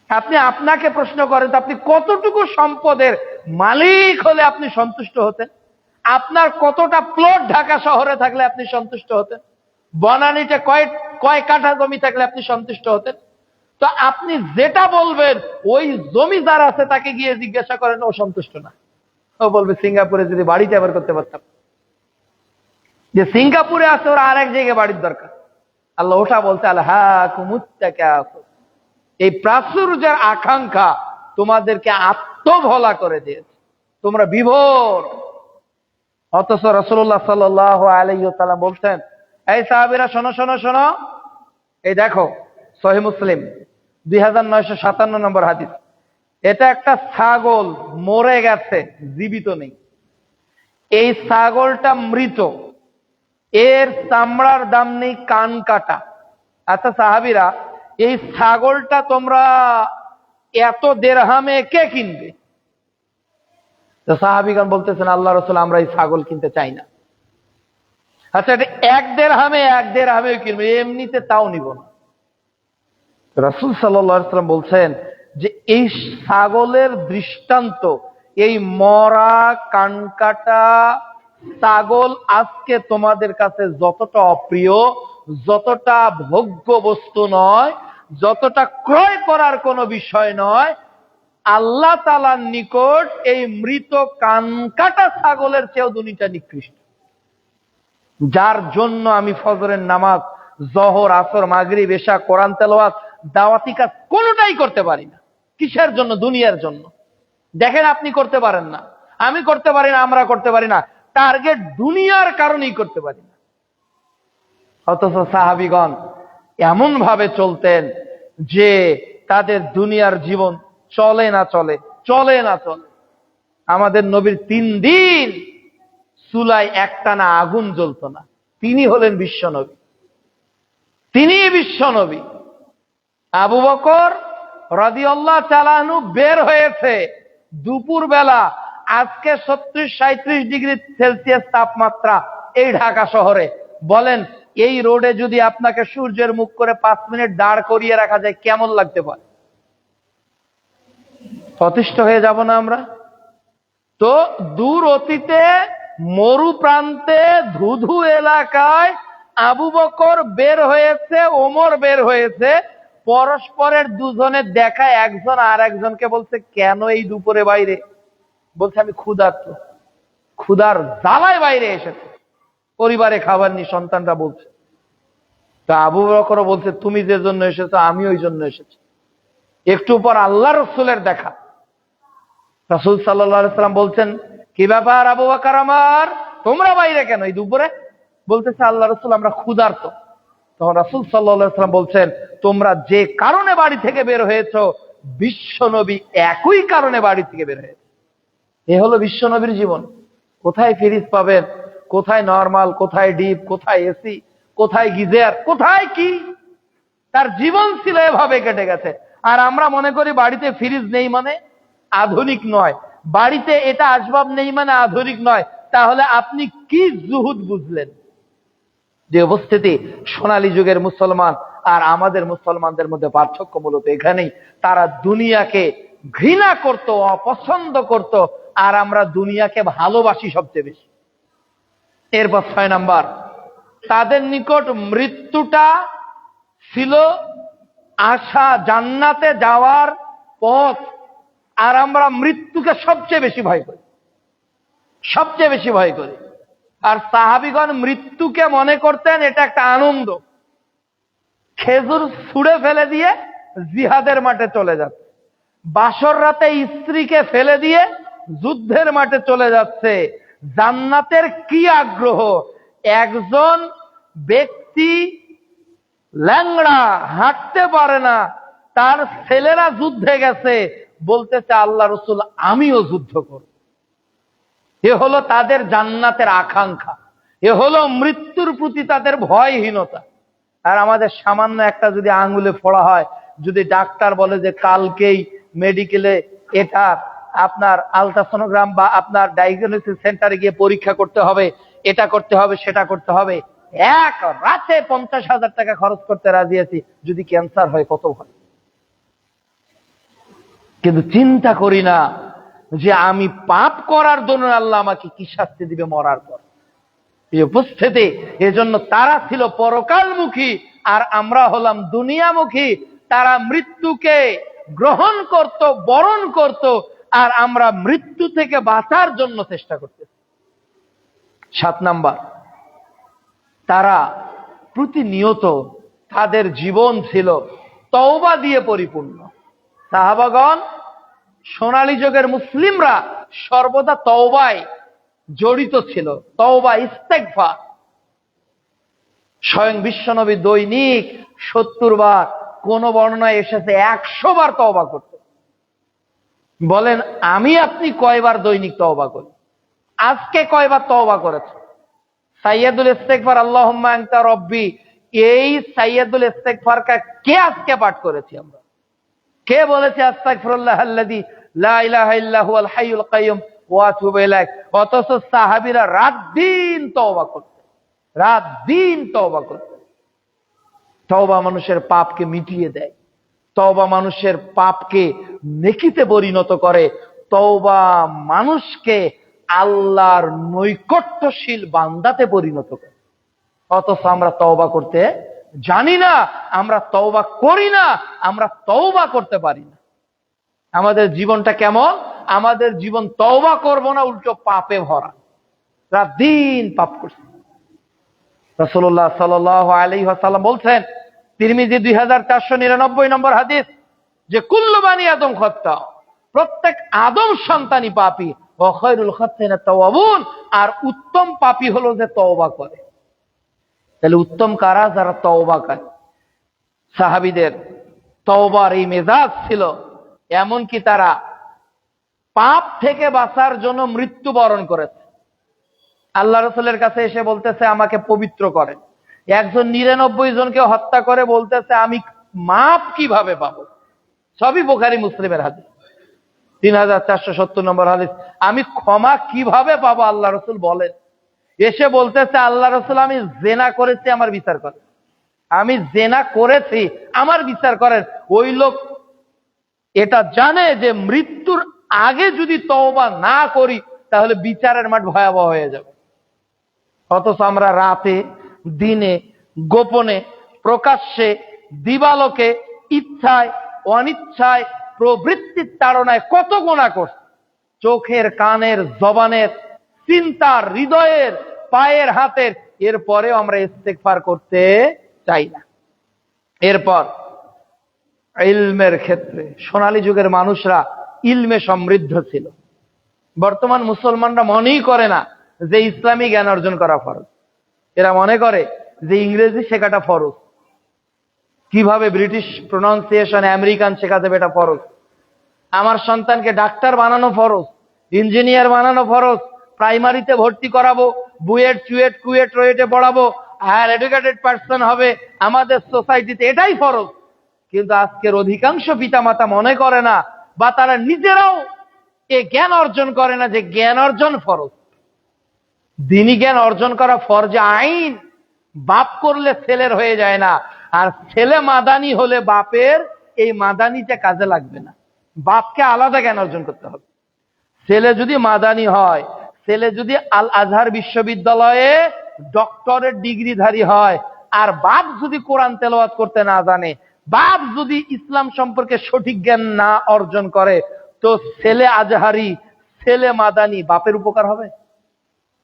আপনি আপনাকে প্রশ্ন করেন তো, আপনি কতটুকু সম্পদের মালিক হলে আপনি সন্তুষ্ট হতেন? আপনার কতটা প্লট ঢাকা শহরে থাকলে আপনি সন্তুষ্ট হতেন? বনানীতে কয় কাঠা জমি থাকলে আপনি সন্তুষ্ট হতেন? তো আপনি যেটা বলবেন, ওই জমিদার আছে তাকে গিয়ে জিজ্ঞাসা করেন, ও সন্তুষ্ট না। ও বলবে সিঙ্গাপুরে যদি বাড়িতে আবার করতে পারতাম। যে সিঙ্গাপুরে আছে ওরা আর এক জায়গায় বাড়ির দরকার। আল্লাহ ওটা বলতে আলহাকুমুত তাকাসুর, এই প্রাচুর্যের আকাঙ্ক্ষা তোমাদেরকে আত্মভোলা করে দিয়েছে, তোমরা বিভোর। অথচ রাসূলুল্লাহ সাল্লাল্লাহু আলাইহি ওয়াসাল্লাম বলছেন, এই সাহাবীরা শোনো শোনো শোনো, এই দেখো সহিহ মুসলিম 2957 নম্বর হাদিস। এটা একটা ছাগল মরে গেছে, জীবিত নেই। এই ছাগলটা মৃত, এর চামড়ার দাম নেই কান কাটা। আচ্ছা সাহাবীরা, এই ছাগলটা তোমরা এত দেরহামে কে কিনবে? তো সাহাবীগণ বলতেছেন, আল্লাহ রাসূল, আমরা এই ছাগল কিনতে চাই না। আচ্ছা, এটা 1 দেরহামে কিনবে, এমনিতে তাও নিব না। রাসূল সাল্লাল্লাহু আলাইহি ওয়াসাল্লাম বলছেন যে এই ছাগলের দৃষ্টান্ত, এই মরা কানকাটা ছাগল আজকে তোমাদের কাছে যতটা অপ্রিয়, যতটা ভোগ্য বস্তু নয়, যতটা ক্রয় করার কোনো বিষয় নয়, আল্লাহ তাআলার নিকট এই মৃত কানকাটা ছাগলের চেয়েও দুনিয়াটা নিকৃষ্ট। যার জন্য আমি ফজরের নামাজ জোহর, আসর, মাগরিব, এশা, কোরআন তেলাওয়াত, দাওয়াতি কাজ কোনোটাই করতে পারি না। কিসের জন্য? দুনিয়ার জন্য। দেখেন, আপনি করতে পারেন না, আমি করতে পারি না, আমরা করতে পারি না, টার্গেট দুনিয়ার কারণেই করতে পারি না। অথচ সাহাবীগণ এমন ভাবে চলতেন যে তাদের দুনিয়ার জীবন চলে না চলে, চলে না চলে। আমাদের নবীর 3 দিন চুলায় একটানা আগুন জ্বলতো না। তিনি হলেন বিশ্বনবী, তিনি বিশ্বনবী। আবু বকর রাদিয়াল্লাহু তাআলা আনহু বের হয়েছে দুপুর বেলা। আজকে 36-37 ডিগ্রি সেলসিয়াস তাপমাত্রা এই ঢাকা শহরে। বলেন, এই রোডে যদি আপনাকে সূর্যের মুখ করে 5 মিনিট দাঁড় করিয়ে রাখা যায়, কেমন লাগতে পারে? অতিষ্ঠ হয়ে যাব না আমরা? তো দূর অতীতে মরু প্রান্তে ধুধু এলাকায় আবু বকর বের হয়েছে, ওমর বের হয়েছে। পরস্পরের দুজনের দেখা, একজন আর একজনকে বলছে, কেন এই দুপুরে বাইরে? বলছে, আমি ক্ষুধার্ত, ক্ষুধার জ্বালায় বাইরে এসেছে, পরিবারে খাবার নি। সন্তানরা বলছে। তা আবু বকর বলছে, তুমি যে জন্য এসেছো আমি ওই জন্য এসেছি। একটু পর আল্লাহ রসুলের দেখা। রাসূল সাল্লাল্লাহু আলাইহি ওয়াসাল্লাম বলছেন, কি ব্যাপার আবু বকর আমার, তোমরা বাইরে কেন এই দুপুরে? বলতেছে, আল্লাহ রসুল, আমরা ক্ষুধার্ত। তখন রাসূল সাল্লাল্লাহু আলাইহি ওয়াসাল্লাম বলছেন, তোমরা যে কারণে বাড়ি থেকে বের হয়েছো, বিশ্বনবী একই কারণে বাড়ি থেকে বের হয়েছে। এ হলো বিশ্বনবীর জীবন। কোথায় ফ্রিজ পাবেন, কোথায় নরমাল, কোথায় ডিপ, কোথায় এসি, কোথায় গিজার, কোথায় কি? তার জীবন ছিল এভাবে কেটে গেছে। আর আমরা মনে করি বাড়িতে ফ্রিজ নেই মানে আধুনিক নয়, বাড়িতে এটা আসবাব নেই মানে আধুনিক নয়। তাহলে আপনি কি জুহুদ বুঝলেন? যে উপস্থিতি সোনালী যুগের মুসলমান আর আমাদের মুসলমানদের মধ্যে পার্থক্য মূলত এখানেই। তারা দুনিয়াকে ঘৃণা করত, অপছন্দ করত, আর আমরা দুনিয়াকে ভালোবাসি সবচেয়ে বেশি। এরপর 6 নাম্বার, তাদের নিকট মৃত্যুটা ছিল আশা, জান্নাতে যাওয়ার পথ। আর আমরা মৃত্যুকে সবচেয়ে বেশি ভয় করি, সবচেয়ে বেশি ভয় করি। আর সাহাবীগণ মৃত্যুকে মনে করতেন এটা একটা আনন্দ। খেজুর ছুঁড়ে ফেলে দিয়ে জিহাদের মাঠে চলে যাচ্ছে, বাসর রাতে স্ত্রীকে ফেলে দিয়ে যুদ্ধের মাঠে চলে যাচ্ছে। জান্নাতের কি আগ্রহ! একজন ব্যক্তি ল্যাংড়া, হাঁটতে পারে না, তার ছেলেরা যুদ্ধে গেছে, বলতেছে, আল্লাহ রসুল আমিও যুদ্ধ করব। এ হলো তাদের জান্নাতের আকাঙ্ক্ষা, এ হলো মৃত্যুর প্রতি তাদের ভয়হীনতা। আর আমাদের সামান্য একটা যদি আঙ্গুলে ফোড়া হয়, যদি ডাক্তার বলে যে কালকেই মেডিকেলে এটা আপনার আলট্রাসোনোগ্রাম বা আপনার ডায়াগনোসিস সেন্টারে গিয়ে পরীক্ষা করতে হবে, এটা করতে হবে, সেটা করতে হবে, এক রাতে 50,000 টাকা খরচ করতে রাজি আছি। যদি ক্যান্সার হয় কত ভালো। কিন্তু চিন্তা করি না যে আমি পাপ করার জন্য আল্লাহ আমাকে কি শাস্তি দিবে মরার পর। এই উপস্থিতি, এজন্য তারা ছিল পরকালমুখী আর আমরা হলাম দুনিয়ামুখী। তারা মৃত্যুকে গ্রহণ করত, বরণ করত, আর আমরা মৃত্যু থেকে বাঁচার জন্য চেষ্টা করতেছি। 7 নাম্বার, তারা প্রতিনিয়ত তাদের জীবন ছিল তওবা দিয়ে পরিপূর্ণ। সাহাবাগণ, সোনালী যুগের মুসলিমরা সর্বদা তওবায় জড়িত ছিল, তওবা, ইস্তেগফার। স্বয়ং বিশ্বনবী দৈনিক 70 বার, কোন বর্ণনায় এসেছে 100 বার তওবা করত। বলেন, আমি আপনি কয়বার দৈনিক তওবা করি? আজকে কয়বার তওবা করেছে? সাইয়্যিদুল ইস্তেগফার আল্লাহুম্মা আনতা রব্বি, এই সাইয়্যিদুল ইস্তেগফারকে কে আজকে পাঠ করেছি আমরা? কে বলেছে আস্তাগফিরুল্লাহাল্লাযী লা ইলাহা ইল্লা হুয়াল হাইয়ুল কাইয়্যুম ওয়া আতুবু ইলাইহি? অথচ সাহাবীরা রাত দিন তওবা করতেন, রাত দিন তওবা করতেন। তওবা মানুষের পাপকে মিটিয়ে দেয়, তওবা মানুষের পাপকে নেকিতে পরিণত করে, তওবা মানুষকে আল্লাহর নৈকট্যশীল বান্দাতে পরিণত করে। অথচ আমরা তওবা করতে জানি না, আমরা তওবা করি না, আমরা তওবা করতে পারি না। আমাদের জীবনটা কেমন? আমাদের জীবন তওবা করব না, উল্টো পাপে ভরা, রাত দিন পাপ করছি। রাসূলুল্লাহ সাল্লাল্লাহু আলাইহি ওয়াসাল্লাম বলছেন, তিরমিজি 2499 নম্বর হাদিস, যে কুল্লু বানি আদম খাত্তা, প্রত্যেক আদম সন্তানই পাপী, ওয়া খায়রুল খাত্তাইনা তাওয়াবুন, আর উত্তম পাপী হলো যে তওবা করে। তাহলে উত্তম কারা? যারা তওবা করে। সাহাবীদের তওবার এই মেজাজ ছিল, এমনকি তারা পাপ থেকে বাঁচার জন্য মৃত্যুবরণ করেছে। আল্লাহ রাসূলের কাছে এসে বলতেছে, আমাকে পবিত্র করেন। একজন 99 জনকে হত্যা করে বলতেছে, আমি মাপ কিভাবে পাবো? সবই বুখারী মুসলিমের হাদিস, 3470 নম্বর হাদিস। আমি ক্ষমা কিভাবে পাবো আল্লাহ রাসূল বলেন। এসে বলতেছে, আল্লাহ রাসূল, আমি জেনা করেছি, আমার বিচার করেন। আমি জেনা করেছি, আমার বিচার করেন। ওই লোক এটা জানে যে মৃত্যুর আগে যদি তওবা না করি তাহলে বিচারের মাঠ ভয়াবহ হয়ে যাবে। অথচ আমরা রাতে, দিনে, গোপনে, প্রকাশ্যে, দিবালোকে, ইচ্ছায়, অনিচ্ছায়, প্রবৃত্তির তাড়নায় কত গুনাহ করছি। চোখের, কানের, জবানের, চিন্তার, হৃদয়ের, পায়ের, হাতের। এরপরেও আমরা ইস্তেগফার করতে চাই না। এরপর ইলমের ক্ষেত্রে সোনালী যুগের মানুষরা ইলমে সমৃদ্ধ ছিল। বর্তমান মুসলমানরা মনেই করে না যে ইসলামী জ্ঞান অর্জন করা ফরজ। এরা মনে করে যে ইংরেজি শেখাটা ফরজ, কিভাবে ব্রিটিশ প্রনাউন্সিয়েশন, আমেরিকান শেখা যাবে এটা ফরজ। আমার সন্তানকে ডাক্তার বানানো ফরজ, ইঞ্জিনিয়ার বানানো ফরজ, প্রাইমারিতে ভর্তি করাবো, বুয়েট, চুয়েট, কুয়েট, রুয়েটে পড়াবো, হায়ার এডুকেটেড পার্সন হবে আমাদের সোসাইটিতে, এটাই ফরজ। কিন্তু আজকের অধিকাংশ পিতামাতা মনে করে না, বা তারা নিজেরাও এ জ্ঞান অর্জন করে না যে জ্ঞান অর্জন ফরজ। দ্বীনি জ্ঞান অর্জন করা ফরজে আইন। বাপ করলে ছেলের হয়ে যায় না, আর ছেলে মাদানি হলে বাপের এই মাদানিটা কাজে লাগবে না। বাপকে আলাদা জ্ঞান অর্জন করতে হবে। ছেলে যদি মাদানি হয়, ছেলে যদি আল আজহার বিশ্ববিদ্যালয়ে ডক্টরেট ডিগ্রিধারী হয়, আর বাপ যদি কোরআন তেলাওয়াত করতে না জানে, বাপ যদি ইসলাম সম্পর্কে সঠিক জ্ঞান না অর্জন করে, তো ছেলে আজহারি, ছেলে মাদানি, বাপের উপকার হবে?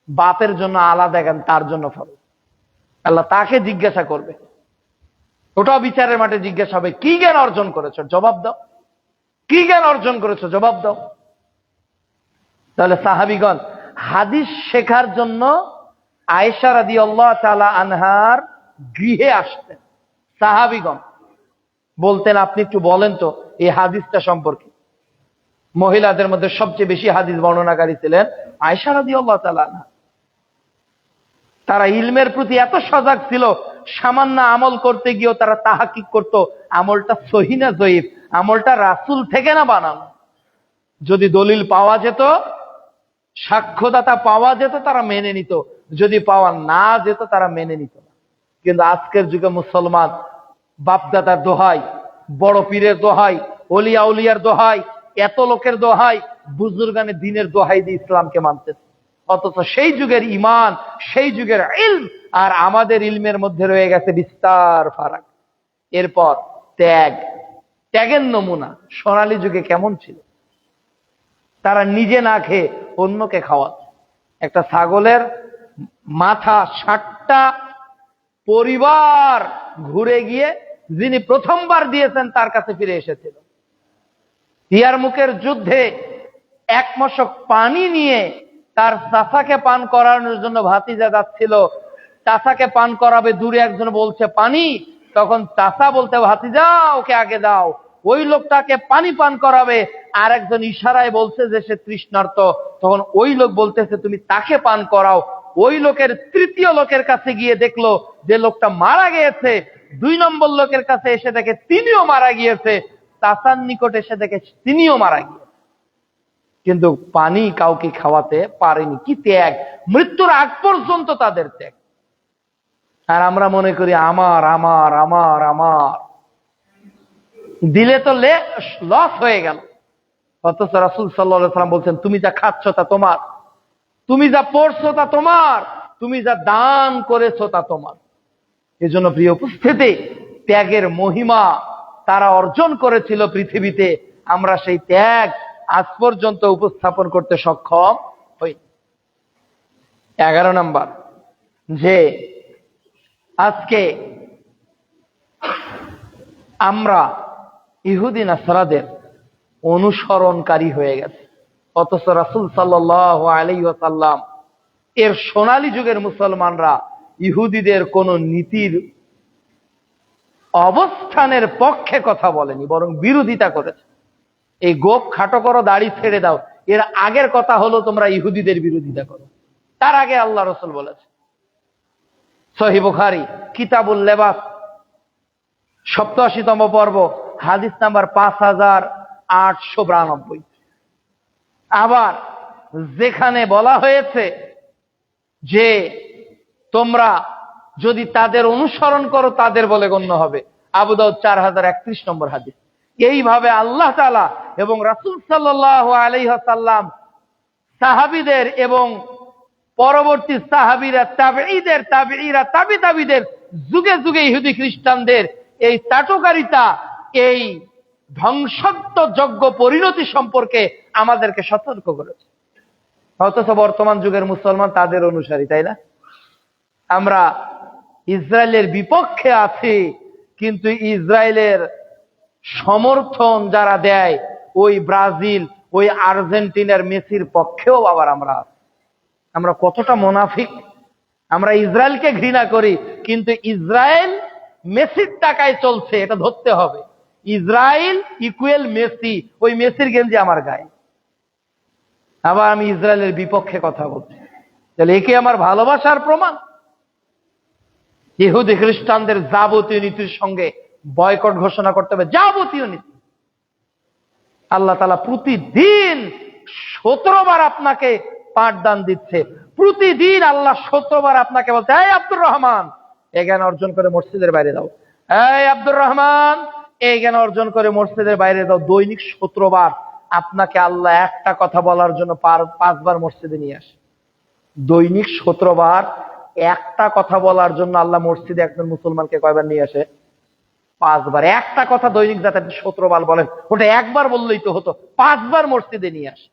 বাপের জন্য আলাদা জ্ঞান, তার জন্য ফরজ। আল্লাহ তাকে জিজ্ঞাসা করবে, ওটাও বিচারের মাঠে জিজ্ঞাসা হবে, কি জ্ঞান অর্জন করেছো? জবাব দাও। কি জ্ঞান অর্জন করেছো? জবাব দাও। তাহলে সাহাবীগণ হাদিস শেখার জন্য আয়েশা রাদিয়াল্লাহু তাআলা আনহার গৃহে আসতেন। সাহাবীগণ বলতেন, আপনি একটু বলেন তো এই হাদিসটা সম্পর্কে। মহিলাদের মধ্যে সবচেয়ে বেশি হাদিস বর্ণনাকারী ছিলেন আয়েশা রাদিয়াল্লাহু তাআলা আনহা। তারা ইলমের প্রতি এত সজাগ ছিল, সামান্য আমল করতে গিয়েও তারা তাহাকিক করত, আমলটা সহিহ না জয়ীফ, আমলটা রাসূল থেকে না বানানো। যদি দলিল পাওয়া যেত, সাক্ষ্যদাতা পাওয়া যেত, তারা মেনে নিত। যদি পাওয়া না যেত, তারা মেনে নিত না। কিন্তু আজকের যুগে মুসলমান বাপদাদার দোহাই, বড় পীরের দোহাই, ওলিয়া উলিয়ার দোহাই, এত লোকের দোহাই, বুজুর্গানে দিনের দোহাই দিয়ে ইসলামকে মানতেছে। অথচ সেই যুগের ইমান, সেই যুগের ইলম আর আমাদের ইলমের মধ্যে রয়ে গেছে বিস্তার ফারাক। এরপর ত্যাগ, ত্যাগের নমুনা সোনালী যুগে কেমন ছিল? তারা নিজে না খেয়ে অন্যকে খাওয়াচ্ছে। একটা ছাগলের মাথা 60টা পরিবার ঘুরে গিয়ে যিনি প্রথমবার দিয়েছেন তার কাছে ফিরে এসেছিল। ইয়ারমুকের যুদ্ধে 1 মশক পানি নিয়ে তার চাচাকে পান করানোর জন্য ভাতিজা যাচ্ছিল। চাচাকে পান করাবে, দূরে একজন বলছে পানি, তখন চাচা বলতে, ভাতিজা ওকে আগে দাও। ওই লোকটাকে পানি পান করাবে, আর একজন ইশারায় বলছে যে সে তৃষ্ণার্ত, তখন ওই লোক বলতেছে তুমি তাকে পান করাও। ওই লোকের তৃতীয় লোকের কাছে গিয়ে দেখলো যে লোকটা মারা গিয়েছে। 2 নম্বর লোকের কাছে এসে দেখে তিনিও মারা গিয়েছে। চাচার নিকট এসে দেখে তিনিও মারা গিয়েছে, কিন্তু পানি কাউকে খাওয়াতে পারেনি। কি ত্যাগ! মৃত্যুর আগ পর্যন্ত তাদের ত্যাগ। আর আমরা মনে করি আমার আমার আমার আমার, দিলে তো লস হয়ে গেল। অথচ রাসূল সাল্লাল্লাহু আলাইহি ওয়াসাল্লাম বলছেন, তুমি যা খাচ্ছ তা তোমার, তুমি যা পড়ছো তা তোমার, তুমি যা দান করেছো তা তোমার। এজন্য প্রিয় উপস্থিতি, ত্যাগের মহিমা তারা অর্জন করেছিল পৃথিবীতে। আমরা সেই ত্যাগ আজ পর্যন্ত উপস্থাপন করতে সক্ষম হই। 11 নম্বর, যে আজকে আমরা ইহুদি নাসরাদের অনুসরণকারী হয়ে গেছে, অথচ রাসূল সাল্লাল্লাহু আলাইহি ওয়াসাল্লাম এর সোনালী যুগের মুসলমানরা ইহুদিদের কোন নীতির অবস্থানের পক্ষে কথা বলেনি, বরং বিরোধিতা করেছে। এই গোপ খাটো করো, দাড়ি ছেড়ে দাও, এর আগের কথা হলো তোমরা ইহুদিদের বিরোধিতা করো। তার আগে আল্লাহ রাসূল বলেছে, সহিহ বুখারী কিতাবুল লেবাস 87তম পর্ব হাদিস নাম্বার 5892। আবার যেখানে বলা হয়েছে যে তোমরা যদি তাদের অনুসরণ করো তাদের বলে গণ্য হবে, আবু দাউদ 4031 নম্বর হাদিস। এইভাবে আল্লাহ তাআলা এবং রাসূল সাল্লাল্লাহু আলাইহি ওয়াসাল্লাম সাহাবীদের এবং পরবর্তী সাহাবীরা, তাবেঈদের, তাবেঈরা, তাবিদের যুগে যুগে ইহুদি খ্রিস্টানদের এই চাটুকারিতা, এই ধ্বংসাত্মযোগ্য পরিণতি সম্পর্কে আমাদেরকে সতর্ক করেছে। অথচ বর্তমান যুগের মুসলমান তাদের অনুসারী, তাই না? আমরা ইসরায়েলের বিপক্ষে আছি, কিন্তু ইসরায়েলের সমর্থন যারা দেয় ওই ব্রাজিল, ওই আর্জেন্টিনার মেসির পক্ষেও আবার আমরা আছি। আমরা কতটা মুনাফিক! আমরা ইসরায়েলকে ঘৃণা করি, কিন্তু ইসরায়েল মেসির টাকায় চলছে, এটা ধরতে হবে। ইসরায়েল ইকুয়াল মেসি, ওই মেসির গেঞ্জি আমার গায়ে। আবার আমি ইসরায়েলের বিপক্ষে কথা বলছি, তাহলে একে আমার ভালোবাসার প্রমাণ? ইহুদি খ্রিস্টানদের যাবতীয় নীতির সঙ্গে বয়কট ঘোষণা করতে হবে, যাবতীয় নীতি। আল্লাহ তাআলা প্রতিদিন 17 বার আপনাকে পাঠদান দিচ্ছে। প্রতিদিন আল্লাহ 17 বার আপনাকে বলছে, এই আব্দুর রহমান, এই জ্ঞান অর্জন করে মসজিদের বাইরে দাও। এই আব্দুর রহমান, এই জ্ঞান অর্জন করে মসজিদের বাইরে দাও। দৈনিক 17 বার আপনাকে আল্লাহ একটা কথা বলার জন্য 5 বার মসজিদে নিয়ে আসে। দৈনিক 17 বার একটা কথা বলার জন্য আল্লাহ মসজিদে একজন মুসলমানকে কয়বার নিয়ে আসে? 5 বার। একটা কথা দৈনিক যাতে 17 বার বলেন, ওটা একবার বললেই তো হতো, 5 বার মসজিদে নিয়ে আসে।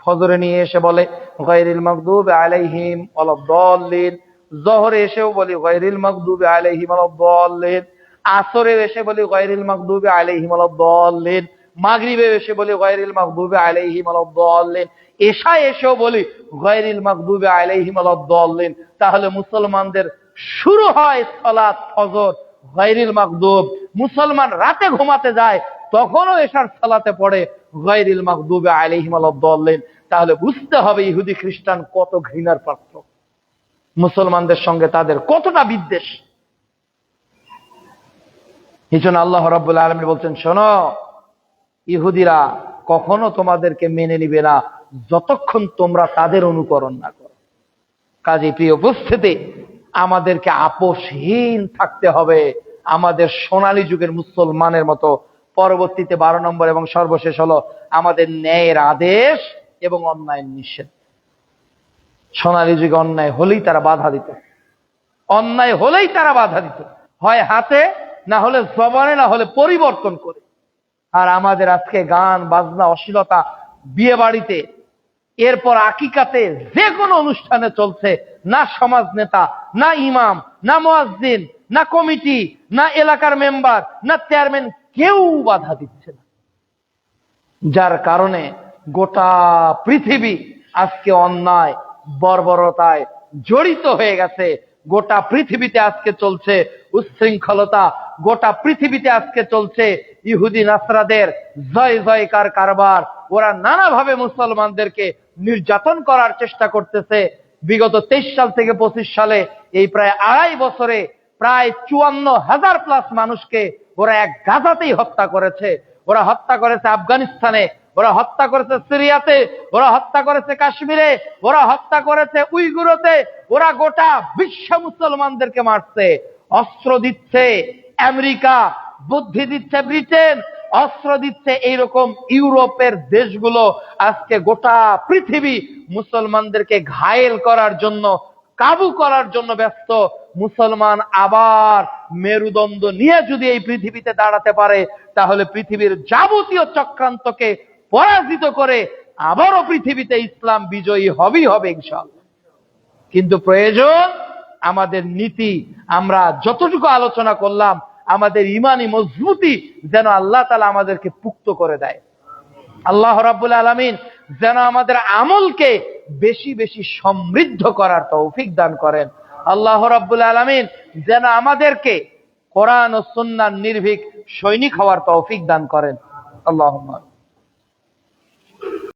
ফজরে নিয়ে এসে বলে গায়রিল মাগদুবি আলাইহিম ওয়ালাদ-দাল্লিন, জোহরে এসেও বলি গায়রিল মাগদুবি আলাইহিম ওয়ালাদ-দাল্লিন, আসরে এসে বলি গায়রিল মাগদুবি আলাইহিম ওয়ালাদ-দাল্লিন, মাগরিবে এসে বলি গায়রিল মাগদুবি আলাইহিম ওয়ালাদ-দাল্লিন, এশায় এসেও বলি গায়রিল মাগদুবি আলাইহিম ওয়ালাদ-দাল্লিন। তাহলে মুসলমানদের শুরু হয় সালাত ফজর গায়রিল মাগদুব। মুসলমান রাতে ঘুমাতে যায় তখনও এশার সালাতে পড়ে গায়রিল মাগদুবি আলাইহিম ওয়ালাদ-দাল্লিন। তাহলে বুঝতে হবে ইহুদি খ্রিস্টান কত ঘৃণার পাত্র, মুসলমানদের সঙ্গে তাদের কতটা বিদ্বেষ। এজন্য আল্লাহ রাব্বুল আলামিন বলছেন, শোনো, ইহুদিরা কখনো তোমাদেরকে মেনে নিবে না যতক্ষণ তোমরা তাদের অনুকরণ না করো। কাজে প্রিয় উপস্থিতি, আমাদেরকে আপোষহীন থাকতে হবে আমাদের সোনালী যুগের মুসলমানের মতো। পরবর্তীতে 12 নম্বর এবং সর্বশেষ হলো আমাদের ন্যায়ের আদেশ এবং অন্যায়ের নিষেধ। সোনালী যুগে অন্যায় হলেই তারা বাধা দিত, অন্যায় হলেই তারা বাধা দিত, হয় হাতে, না হলে জবানে, না হলে পরিবর্তন করে। আর আমাদের আজকে গান বাজনা, অশ্লীলতা, বিয়ে বাড়িতে, এরপর আকিকাতে, যে কোনো অনুষ্ঠানে চলছে, না সমাজ নেতা, না ইমাম, না মুয়াজ্জিন, না কমিটি, না এলাকার মেম্বার, না চেয়ারম্যান, কেউ বাধা দিচ্ছে না। যার কারণে গোটা পৃথিবী আজকে অন্যায় বর্বরতায় জড়িত হয়ে গেছে। গোটা পৃথিবীতে আজকে চলছে উচ্ছৃঙ্খলতা, গোটা পৃথিবীতে আজকে চলছে ইহুদি নাসরাদের জয় জয়কার কারবার। ওরা নানাভাবে মুসলমানদেরকে নির্যাতন করার চেষ্টা করতেছে। বিগত 23 সাল থেকে 25 সালে এই প্রায় 2.5 বছরে প্রায় 54,000+ মানুষকে ওরা এক গাজাতেই হত্যা করেছে। ওরা হত্যা করেছে আফগানিস্তানে, ওরা হত্যা করেছে সিরিয়াতে, ওরা হত্যা করেছে কাশ্মীরে, ওরা হত্যা করেছে উইগুরতে, ওরা গোটা বিশ্ব মুসলমানদেরকে মারছে। অস্ত্র দিচ্ছে আমেরিকা, বুদ্ধি দিচ্ছে ব্রিটেন, অস্ত্র দিচ্ছে এইরকম ইউরোপের দেশগুলো। আজকে গোটা পৃথিবী মুসলমানদেরকে ঘায়েল করার জন্য, কাবু করার জন্য ব্যস্ত। মুসলমান আবার মেরুদণ্ড নিয়ে যদি এই পৃথিবীতে দাঁড়াতে পারে, তাহলে পৃথিবীর যাবতীয় চক্রান্তকে পরাজিত করে আবারও পৃথিবীতে ইসলাম বিজয়ী হবেই হবে ইনশাআল্লাহ। কিন্তু প্রয়োজন আমাদের নীতি, আমরা যতটুকু আলোচনা করলাম, আমাদের ইমানি মজবুতি যেন আল্লাহ তাআলা আমাদেরকে পুক্ত করে দেয়। আল্লাহ রাব্বুল আলামিন যেন আমাদের আমলকে বেশি বেশি সমৃদ্ধ করার তৌফিক দান করেন। আল্লাহ রাব্বুল আলামিন যেন আমাদেরকে কোরআন ও সুন্নাহর নির্ভীক সৈনিক হওয়ার তৌফিক দান করেন। আল্লাহুম্মা